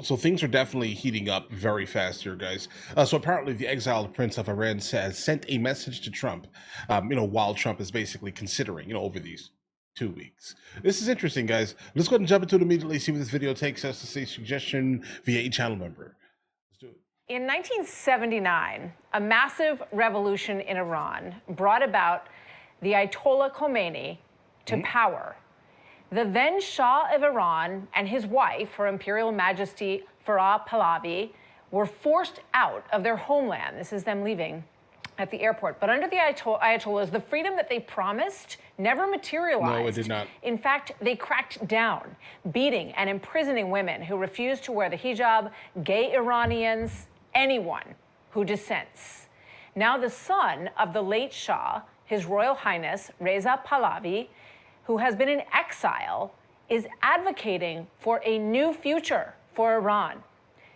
So things are definitely heating up very fast here, guys. So apparently, the exiled prince of Iran has sent a message to Trump. While Trump is basically considering, over these 2 weeks. This is interesting, guys. Let's go ahead and jump into it immediately. See where this video takes us. To say suggestion via a channel member. Let's do it. In 1979, a massive revolution in Iran brought about the Ayatollah Khomeini to power. The then Shah of Iran and his wife, Her Imperial Majesty Reza Pahlavi, were forced out of their homeland. This is them leaving at the airport. But under the Ayatollahs, the freedom that they promised never materialized. No, it did not. In fact, they cracked down, beating and imprisoning women who refused to wear the hijab, gay Iranians, anyone who dissents. Now the son of the late Shah, His Royal Highness Reza Pahlavi, who has been in exile, is advocating for a new future for Iran.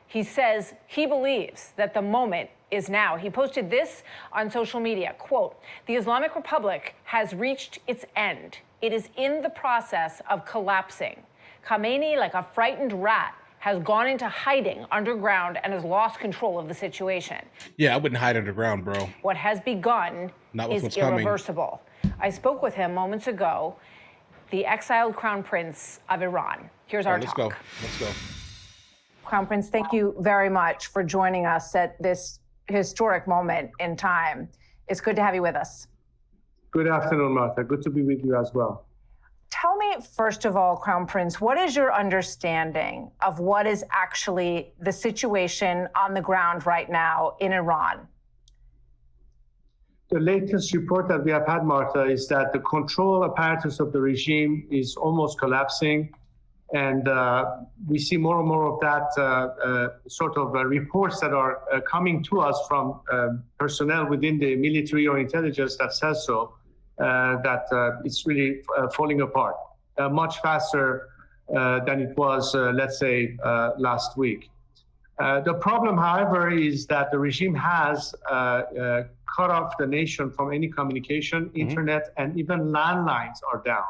He says he believes that the moment is now. He posted this on social media, quote, "The Islamic Republic has reached its end. It is in the process of collapsing. Khomeini, like a frightened rat, has gone into hiding underground and has lost control of the situation. Yeah, I wouldn't hide underground, bro. What has begun is irreversible." I spoke with him moments ago, the exiled Crown Prince of Iran. Here's our talk. Let's go. Crown Prince, thank you very much for joining us at this historic moment in time. It's good to have you with us. Good afternoon, Martha. Good to be with you as well. Tell me, first of all, Crown Prince, what is your understanding of what is actually the situation on the ground right now in Iran? The latest report that we have had, Martha, is that the control apparatus of the regime is almost collapsing. And we see more and more of that reports that are coming to us from personnel within the military or intelligence that says so, that it's really falling apart much faster than it was, let's say, last week. The problem, however, is that the regime has cut off the nation from any communication, internet, and even landlines are down.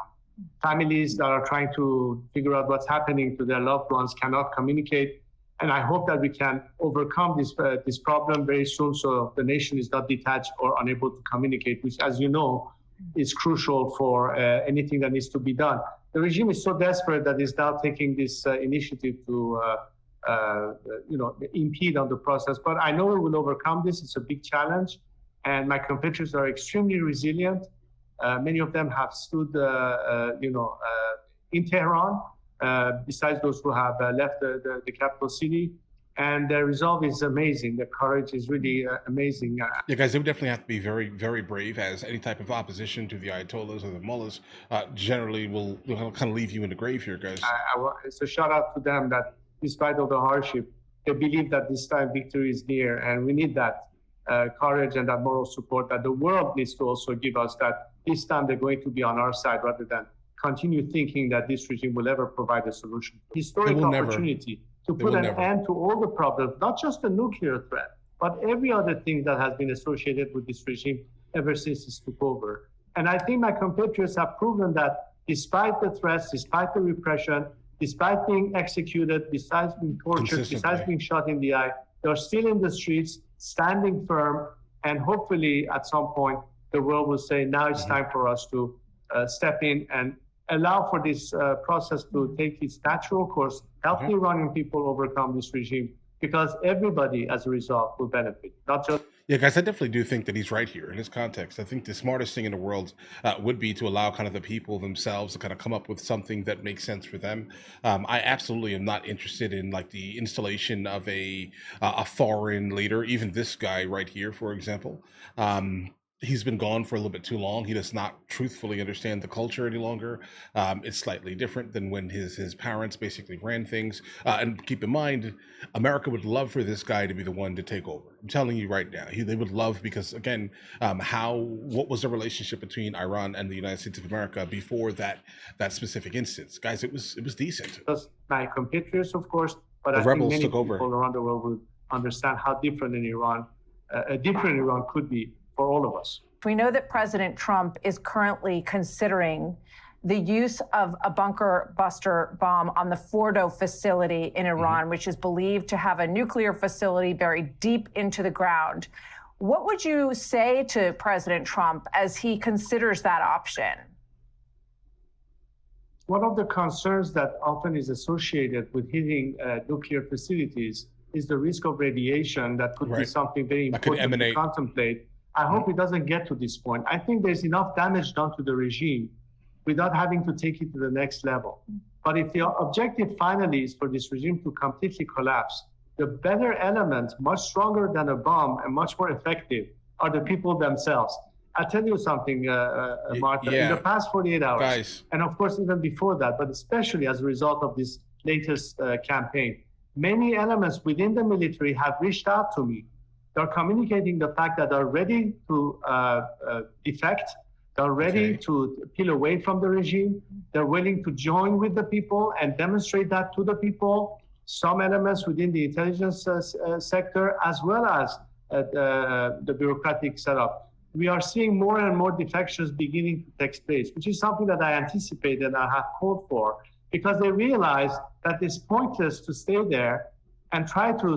Families that are trying to figure out what's happening to their loved ones cannot communicate. And I hope that we can overcome this problem very soon so the nation is not detached or unable to communicate, which, as you know, is crucial for anything that needs to be done. The regime is so desperate that it's now taking this initiative to impede on the process. But I know we will overcome this. It's a big challenge. And my compatriots are extremely resilient. Many of them have stood, in Tehran, besides those who have left the capital city. And their resolve is amazing. Their courage is really amazing. Yeah, guys, they would definitely have to be very, very brave, as any type of opposition to the Ayatollahs or the mullahs generally will kind of leave you in the grave here, guys. It's a shout out to them that despite all the hardship, they believe that this time victory is near. And we need that courage and that moral support that the world needs to also give us, that this time they're going to be on our side rather than continue thinking that this regime will ever provide a solution. Historic opportunity to put an end to all the problems, not just the nuclear threat, but every other thing that has been associated with this regime ever since it took over. And I think my compatriots have proven that despite the threats, despite the repression, despite being executed, besides being tortured, besides being shot in the eye, they're still in the streets, standing firm, and hopefully at some point the world will say, now it's time for us to step in and allow for this process to take its natural course, help the Iranian people overcome this regime, because everybody, as a result, will benefit, not just... Yeah, guys, I definitely do think that he's right here in this context. I think the smartest thing in the world would be to allow kind of the people themselves to kind of come up with something that makes sense for them. I absolutely am not interested in like the installation of a foreign leader, even this guy right here, for example. He's been gone for a little bit too long. He does not truthfully understand the culture any longer. It's slightly different than when his parents basically ran things. And keep in mind, America would love for this guy to be the one to take over. I'm telling you right now, they would love, because again, what was the relationship between Iran and the United States of America before that specific instance? Guys, it was decent. Just my compatriots, of course, but the I rebels think many took over. People around the world will understand how different a different Iran could be for all of us. We know that President Trump is currently considering the use of a bunker buster bomb on the Fordo facility in Iran, which is believed to have a nuclear facility buried deep into the ground. What would you say to President Trump as he considers that option? One of the concerns that often is associated with hitting nuclear facilities is the risk of radiation. That could be something very important to contemplate. I hope it doesn't get to this point. I think there's enough damage done to the regime without having to take it to the next level. But if the objective finally is for this regime to completely collapse, the better element, much stronger than a bomb and much more effective, are the people themselves. I'll tell you something, Martha. In the past 48 hours, and of course even before that, but especially as a result of this latest campaign, many elements within the military have reached out to me. They're communicating the fact that they're ready to defect. They're ready to peel away from the regime. They're willing to join with the people and demonstrate that to the people. Some elements within the intelligence sector, as well as the bureaucratic setup. We are seeing more and more defections beginning to take place, which is something that I anticipated and I have called for, because they realize that it's pointless to stay there and try to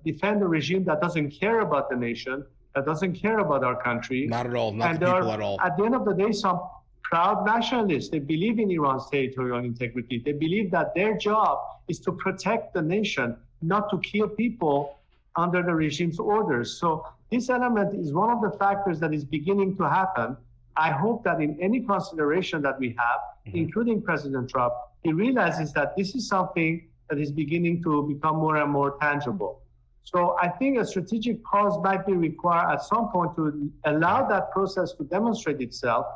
defend a regime that doesn't care about the nation, that doesn't care about our country. Not at all, not the people at all. At the end of the day, some proud nationalists, they believe in Iran's territorial integrity. They believe that their job is to protect the nation, not to kill people under the regime's orders. So this element is one of the factors that is beginning to happen. I hope that in any consideration that we have, including President Trump, he realizes that this is something that is beginning to become more and more tangible. So I think a strategic pause might be required at some point to allow that process to demonstrate itself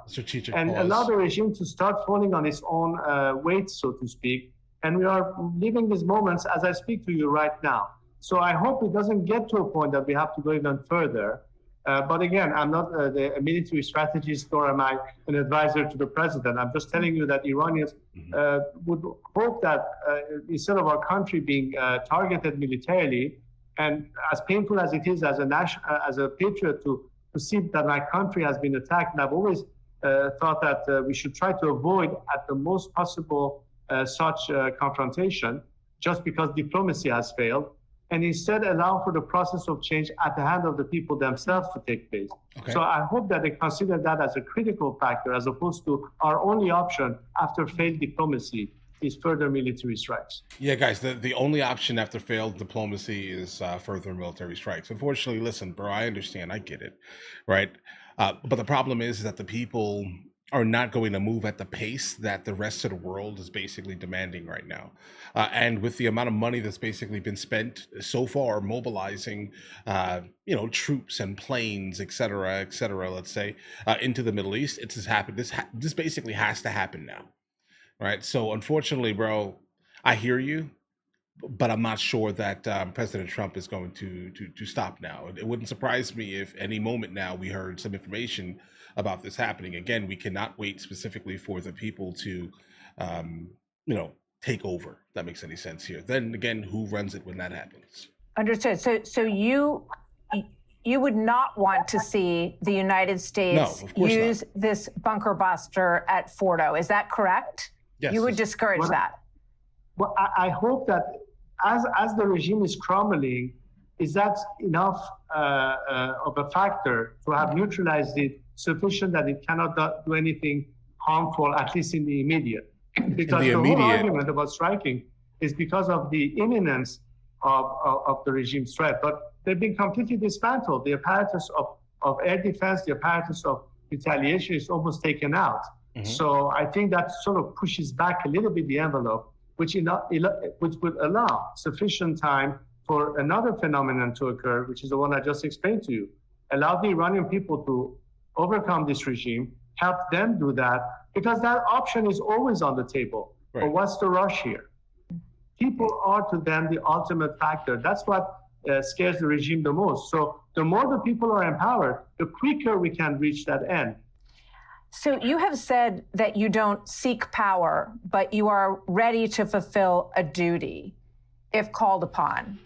and allow the regime to start falling on its own weight, so to speak. And we are living these moments as I speak to you right now. So I hope it doesn't get to a point that we have to go even further. But again, I'm not a military strategist, nor am I an advisor to the president. I'm just telling you that Iranians would hope that instead of our country being targeted militarily, and as painful as it is as a patriot to see that my country has been attacked, and I've always thought that we should try to avoid at the most possible such confrontation, just because diplomacy has failed, and instead allow for the process of change at the hand of the people themselves to take place. So I hope that they consider that as a critical factor, as opposed to our only option after failed diplomacy is further military strikes. Yeah, guys, the only option after failed diplomacy is further military strikes. Unfortunately, listen, bro, I understand, I get it, right? But the problem is that the people are not going to move at the pace that the rest of the world is basically demanding right now. And with the amount of money that's basically been spent so far mobilizing, troops and planes, et cetera, let's say, into the Middle East, it's just happened. This basically has to happen now, right? So unfortunately, bro, I hear you, but I'm not sure that President Trump is going to stop now. It wouldn't surprise me if any moment now we heard some information about this happening. Again, we cannot wait specifically for the people to, take over. If that makes any sense here. Then again, who runs it when that happens? Understood. So you would not want to see the United States use this bunker buster at Fordo. Is that correct? Yes. You would discourage that. Well, I hope that as the regime is crumbling, is that enough of a factor to have neutralized it sufficient that it cannot do anything harmful, at least in the immediate? Because the whole argument about striking is because of the imminence of the regime's threat. But they've been completely dismantled. The apparatus of air defense, the apparatus of retaliation is almost taken out. So I think that sort of pushes back a little bit the envelope, which would allow sufficient time for another phenomenon to occur, which is the one I just explained to you. Allow the Iranian people to overcome this regime, help them do that, because that option is always on the table. Right. But what's the rush here? People are to them the ultimate factor. That's what scares the regime the most. So the more the people are empowered, the quicker we can reach that end. So you have said that you don't seek power, but you are ready to fulfill a duty if called upon.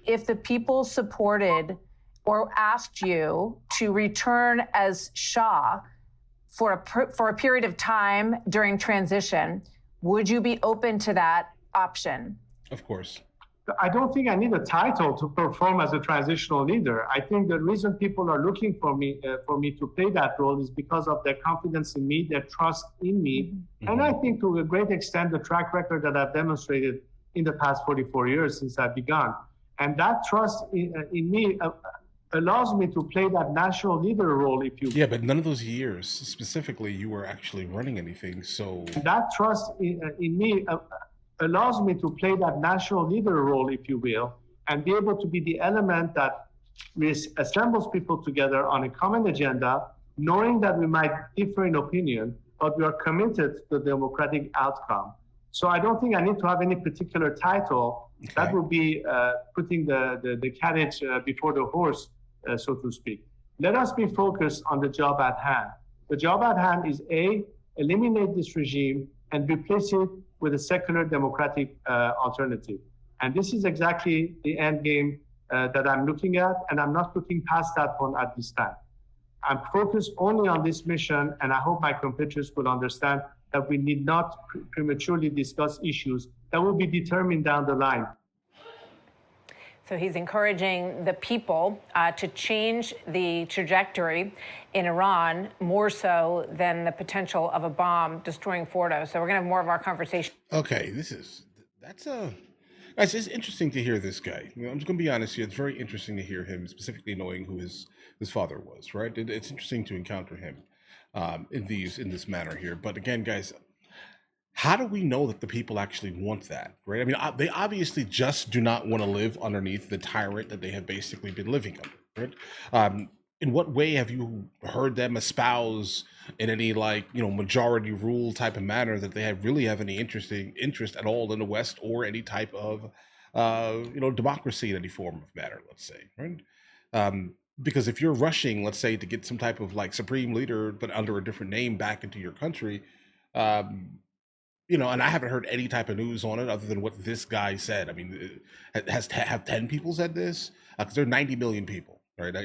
If the people supported or asked you to return as Shah for a period of time during transition. Would you be open to that option? Of course. I don't think I need a title to perform as a transitional leader. I think the reason people are looking for me to play that role is because of their confidence in me, their trust in me, and I think to a great extent the track record that I've demonstrated in the past 44 years since I've begun. And that trust in me allows me to play that national leader role, if you will. Yeah, but none of those years specifically you were actually running anything. So that trust in me allows me to play that national leader role, if you will, and be able to be the element that assembles people together on a common agenda, knowing that we might differ in opinion, but we are committed to the democratic outcome. So I don't think I need to have any particular title. Okay. That would be putting the carriage before the horse, so to speak. Let us be focused on the job at hand. The job at hand is A, eliminate this regime and replace it with a secular democratic alternative. And this is exactly the end game that I'm looking at, and I'm not looking past that one at this time. I'm focused only on this mission, and I hope my competitors will understand that we need not prematurely discuss issues that will be determined down the line. So he's encouraging the people to change the trajectory in Iran more so than the potential of a bomb destroying Fordo. So we're going to have more of our conversation. Okay, guys, it's interesting to hear this guy. I'm just going to be honest here. It's very interesting to hear him, specifically knowing who his father was, right? It's interesting to encounter him in this manner here. But again, guys, how do we know that the people actually want that, right? I mean, they obviously just do not want to live underneath the tyrant that they have basically been living under, right? In what way have you heard them espouse in any majority rule type of manner that they really have any interest at all in the West or any type of democracy in any form of matter, let's say, right? Because if you're rushing, let's say, to get some type of supreme leader but under a different name back into your country, and I haven't heard any type of news on it other than what this guy said. I mean, have 10 people said this? Because there are 90 million people, right?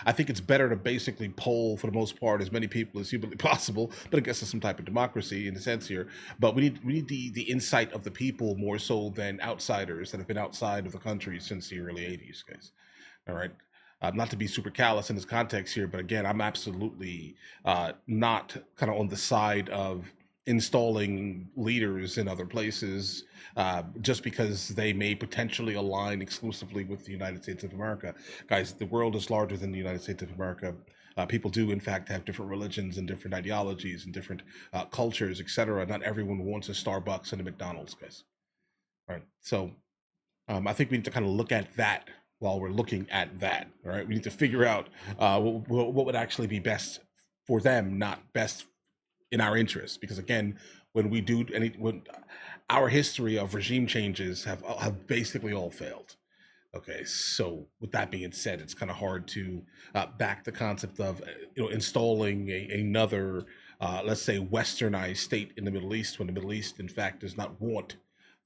I think it's better to basically poll, for the most part, as many people as humanly possible, but I guess it's some type of democracy in a sense here. But we need the insight of the people more so than outsiders that have been outside of the country since the early 80s, guys. All right? Not to be super callous in this context here, but again, I'm absolutely not kind of on the side of installing leaders in other places just because they may potentially align exclusively with the United States of America. Guys, the world is larger than the United States of America. People do, in fact, have different religions and different ideologies and different cultures, etc. Not everyone wants a Starbucks and a McDonald's, guys. All right. So I think we need to kind of look at that while we're looking at that. All right. We need to figure out what would actually be best for them, not best in our interests, because again, when our history of regime changes have basically all failed. Okay, so with that being said, it's kind of hard to back the concept of installing another let's say westernized state in the Middle East when the Middle East in fact does not want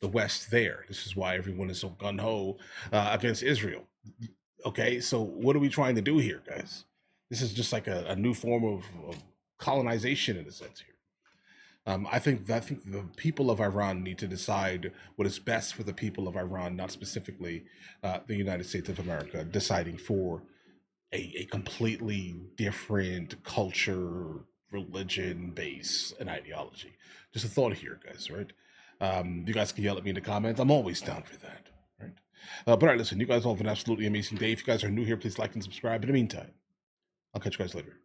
the West there. This is why everyone is so gung-ho against Israel. Okay, so what are we trying to do here, guys? This is just like a new form of colonization in a sense here. I think the people of Iran need to decide what is best for the people of Iran, not specifically the United States of America, deciding for a completely different culture, religion, base, and ideology. Just a thought here, guys, right? You guys can yell at me in the comments. I'm always down for that, right? But all right, listen, you guys all have an absolutely amazing day. If you guys are new here, please like and subscribe. In the meantime, I'll catch you guys later.